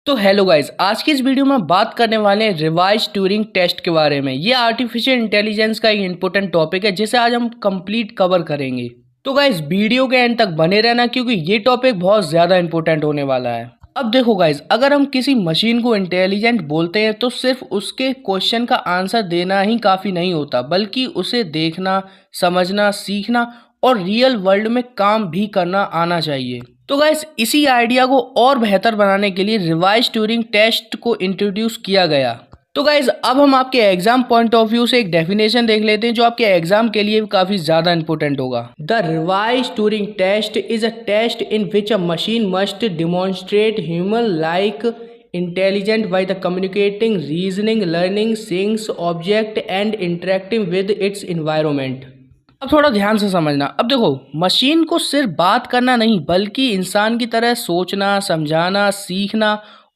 तो hello guys, आज की इस वीडियो में बात करने वाले हैं रिवाइज ट्यूरिंग टेस्ट के बारे में। ये आर्टिफिशियल इंटेलिजेंस का एक इंपॉर्टेंट टॉपिक है जिसे आज हम कंप्लीट कवर करेंगे। तो गाइस वीडियो के एंड तक बने रहना क्योंकि ये टॉपिक बहुत ज़्यादा इंपॉर्टेंट होने वाला है। अब देखो गाइस, अगर हम किसी मशीन को इंटेलिजेंट बोलते हैं तो सिर्फ उसके क्वेश्चन का आंसर देना ही काफ़ी नहीं होता, बल्कि उसे देखना, समझना, सीखना और रियल वर्ल्ड में काम भी करना आना चाहिए। तो गाइस इसी आइडिया को और बेहतर बनाने के लिए रिवाइज ट्यूरिंग टेस्ट को इंट्रोड्यूस किया गया। तो गाइस अब हम आपके एग्जाम पॉइंट ऑफ व्यू से एक डेफिनेशन देख लेते हैं जो आपके एग्जाम के लिए काफी ज्यादा इंपॉर्टेंट होगा। The revise Turing test is a test in which a machine must demonstrate human like intelligent by the communicating, reasoning, learning, seeing object and interacting with its environment. अब थोड़ा ध्यान से समझना। अब देखो, मशीन को सिर्फ बात करना नहीं बल्कि इंसान की तरह सोचना, समझाना, सीखना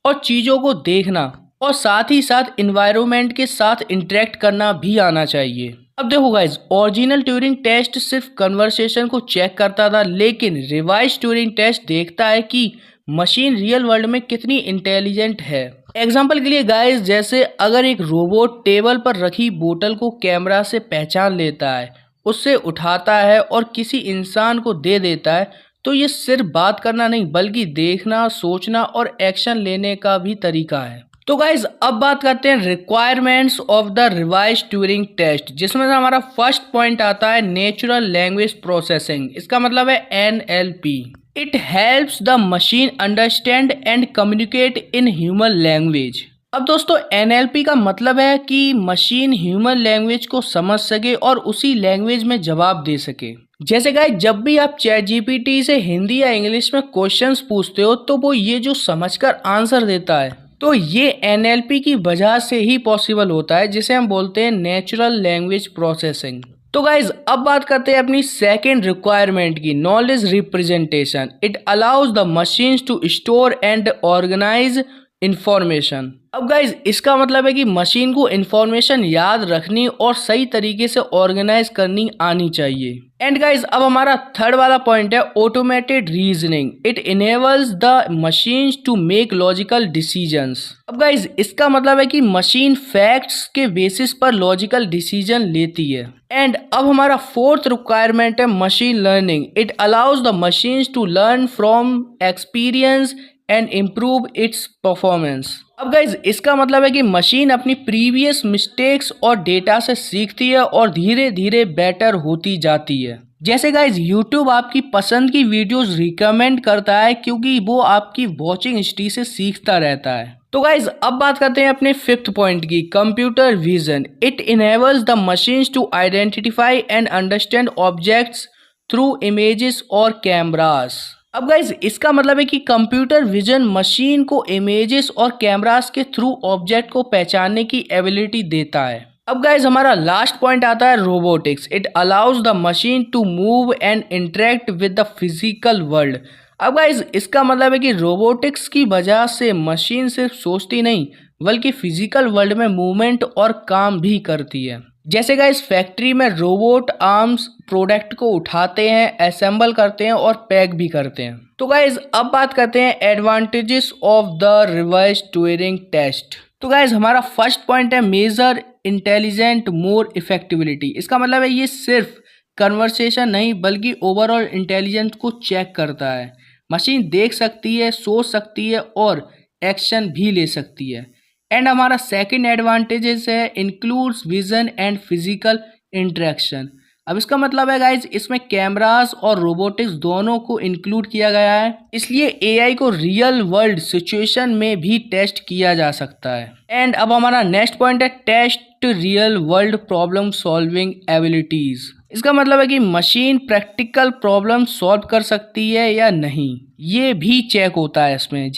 और चीज़ों को देखना और साथ ही साथ इन्वायरमेंट के साथ इंटरेक्ट करना भी आना चाहिए। अब देखो गाइज, ओरिजिनल ट्यूरिंग टेस्ट सिर्फ कन्वर्सेशन को चेक करता था, लेकिन रिवाइज ट्यूरिंग टेस्ट देखता है कि मशीन रियल वर्ल्ड में कितनी इंटेलिजेंट है। एग्जाम्पल के लिए गाइज, जैसे अगर एक रोबोट टेबल पर रखी बोतल को कैमरा से पहचान लेता है, उससे उठाता है और किसी इंसान को दे देता है, तो ये सिर्फ बात करना नहीं बल्कि देखना, सोचना और एक्शन लेने का भी तरीका है। तो गाइज अब बात करते हैं requirements of the revise Turing test, जिसमें से हमारा फर्स्ट पॉइंट आता है नेचुरल लैंग्वेज प्रोसेसिंग। इसका मतलब है NLP। It helps the machine understand and communicate in human language. अब दोस्तों, NLP का मतलब है कि मशीन ह्यूमन लैंग्वेज को समझ सके और उसी लैंग्वेज में जवाब दे सके। जैसे गाइस, जब भी आप चैट GPT से हिंदी या इंग्लिश में क्वेश्चंस पूछते हो तो वो ये जो समझकर आंसर देता है, तो ये NLP की वजह से ही पॉसिबल होता है, जिसे हम बोलते हैं नेचुरल लैंग्वेज प्रोसेसिंग। तो गाइज अब बात करते हैं अपनी सेकेंड रिक्वायरमेंट की, knowledge representation. It allows the machines to store and organise information. अब गाइज इसका मतलब है कि मशीन को इंफॉर्मेशन याद रखनी और सही तरीके से ऑर्गेनाइज करनी आनी चाहिए। एंड गाइज अब हमारा थर्ड वाला पॉइंट है automated reasoning. It enables the machines to make logical decisions. अब गाइज इसका मतलब है कि मशीन फैक्ट्स के बेसिस पर लॉजिकल डिसीजन लेती है। एंड अब हमारा फोर्थ रिक्वायरमेंट है machine learning. It allows the machines to learn from experience and improve its performance. अब गाइज इसका मतलब है कि मशीन अपनी प्रीवियस मिस्टेक्स और डेटा से सीखती है और धीरे धीरे बेटर होती जाती है। जैसे गाइज यूट्यूब आपकी पसंद की वीडियोस रिकमेंड करता है क्योंकि वो आपकी वॉचिंग हिस्ट्री से सीखता रहता है। तो गाइज अब बात करते हैं अपने फिफ्थ पॉइंट की, computer vision. It enables the machines to identify and understand objects through images और कैमरास। अब गाइज इसका मतलब है कि कंप्यूटर विजन मशीन को इमेजेस और कैमरास के थ्रू ऑब्जेक्ट को पहचानने की एबिलिटी देता है। अब गाइज हमारा लास्ट पॉइंट आता है robotics. It allows the machine to move and interact with the physical world. अब गाइज इसका मतलब है कि रोबोटिक्स की वजह से मशीन सिर्फ सोचती नहीं बल्कि फिजिकल वर्ल्ड में मूवमेंट और काम भी करती है। जैसे गाइस फैक्ट्री में रोबोट आर्म्स प्रोडक्ट को उठाते हैं, असेंबल करते हैं और पैक भी करते हैं। तो गाइस अब बात करते हैं advantages of the revise Turing test. तो गाइस हमारा फर्स्ट पॉइंट है मेजर इंटेलिजेंट मोर इफेक्टिबिलिटी। इसका मतलब है ये सिर्फ कन्वर्सेशन नहीं बल्कि ओवरऑल इंटेलिजेंस को चेक करता है। मशीन देख सकती है, सोच सकती है और एक्शन भी ले सकती है। एंड हमारा सेकंड एडवांटेजेस है includes vision and physical interaction. अब इसका मतलब है गाइज इसमें कैमरास और रोबोटिक्स दोनों को इंक्लूड किया गया है, इसलिए AI को रियल वर्ल्ड सिचुएशन में भी टेस्ट किया जा सकता है। एंड अब हमारा नेक्स्ट पॉइंट है test real world problem solving abilities. इसका मतलब है कि मशीन प्रैक्टिकल प्रॉब्लम सॉल्व कर सकती है या नहीं, ये भी चेक होता है इसमें।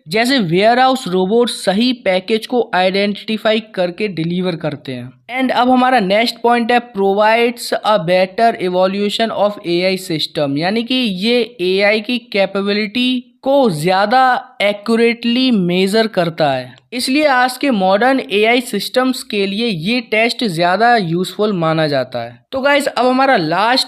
जैसे वेयर हाउस रोबोट सही पैकेज को आइडेंटिफाई करके डिलीवर करते हैं। एंड अब हमारा नेक्स्ट पॉइंट है provides a better evolution of AI system, यानी कि ये AI की कैपेबिलिटी को ज़्यादा एक्यूरेटली मेज़र करता है। इसलिए आज के मॉडर्न AI सिस्टम्स के लिए ये टेस्ट ज़्यादा यूज़फुल माना जाता है। तो गाइस अब हमारा लास्ट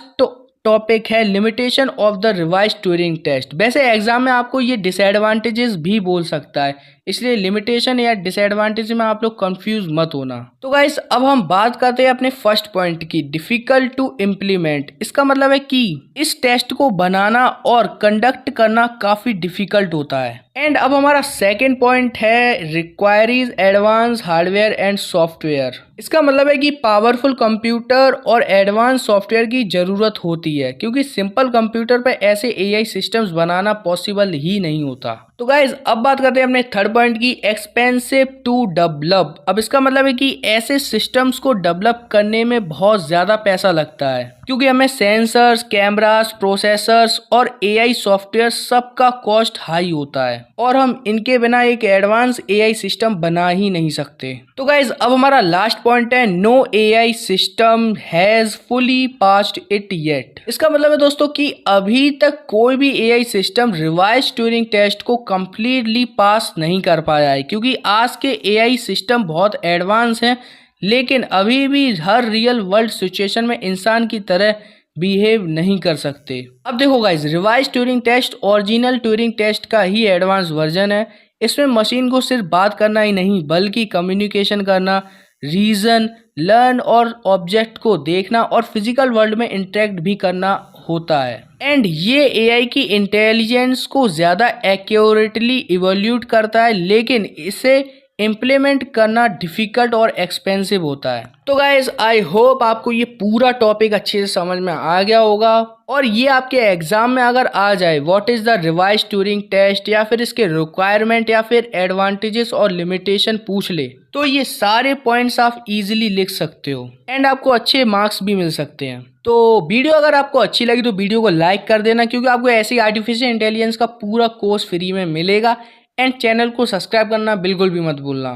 टॉपिक है limitation of the revise Turing test. वैसे एग्जाम में आपको ये डिसएडवांटेजेस भी बोल सकता है, इसलिए लिमिटेशन या डिसएडवांटेज में आप लोग कंफ्यूज मत होना। तो गाइस अब हम बात करते हैं अपने फर्स्ट पॉइंट की, डिफिकल्ट टू इम्प्लीमेंट। इसका मतलब है कि इस टेस्ट को बनाना और कंडक्ट करना काफी डिफिकल्ट होता है। एंड अब हमारा सेकेंड पॉइंट है रिक्वायरीज एडवांस हार्डवेयर एंड सॉफ्टवेयर। इसका मतलब है कि पावरफुल कंप्यूटर और एडवांस सॉफ्टवेयर की जरूरत होती है, क्योंकि सिंपल कंप्यूटर पे ऐसे एआई सिस्टम्स बनाना पॉसिबल ही नहीं होता। तो गाइज अब बात करते हैं अपने थर्ड पॉइंट की, एक्सपेंसिव टू डेवलप। अब इसका मतलब है कि ऐसे सिस्टम्स को डेवलप करने में बहुत ज्यादा पैसा लगता है, क्योंकि हमें सेंसर्स, कैमरास, प्रोसेसर्स और एआई सॉफ्टवेयर सबका कॉस्ट हाई होता है और हम इनके बिना एक एडवांस एआई सिस्टम बना ही नहीं सकते। तो गाइज अब हमारा लास्ट पॉइंट है, no AI system has fully passed it yet. इसका मतलब है दोस्तों कि अभी तक कोई भी AI system revise Turing test को कंप्लीटली पास नहीं कर पाया है, क्योंकि आज के एआई सिस्टम बहुत एडवांस हैं, लेकिन अभी भी हर रियल वर्ल्ड सिचुएशन में इंसान की तरह बिहेव नहीं कर सकते। अब देखो guys, revise Turing test original Turing test का ही एडवांस वर्जन है। इसमें मशीन को सिर्फ बात करना ही नहीं बल्कि कम्युनिकेशन करना, रीजन, लर्न और ऑब्जेक्ट को देखना और फिजिकल वर्ल्ड में इंटरेक्ट भी करना होता है। एंड ये एआई की इंटेलिजेंस को ज़्यादा एक्यूरेटली इवोल्यूट करता है, लेकिन इसे इम्प्लीमेंट करना डिफिकल्ट और एक्सपेंसिव होता है। तो गाइज आई होप आपको ये पूरा टॉपिक अच्छे से समझ में आ गया होगा, और ये आपके एग्जाम में अगर आ जाए what is the revise Turing test या फिर इसके रिक्वायरमेंट या फिर एडवांटेजेस और लिमिटेशन पूछ ले, तो ये सारे पॉइंट्स आप इजीली लिख सकते हो एंड आपको अच्छे मार्क्स भी मिल सकते हैं। तो वीडियो अगर आपको अच्छी लगी तो वीडियो को लाइक कर देना, क्योंकि आपको ऐसी आर्टिफिशियल इंटेलिजेंस का पूरा कोर्स फ्री में मिलेगा। एंड चैनल को सब्सक्राइब करना बिल्कुल भी मत भूलना।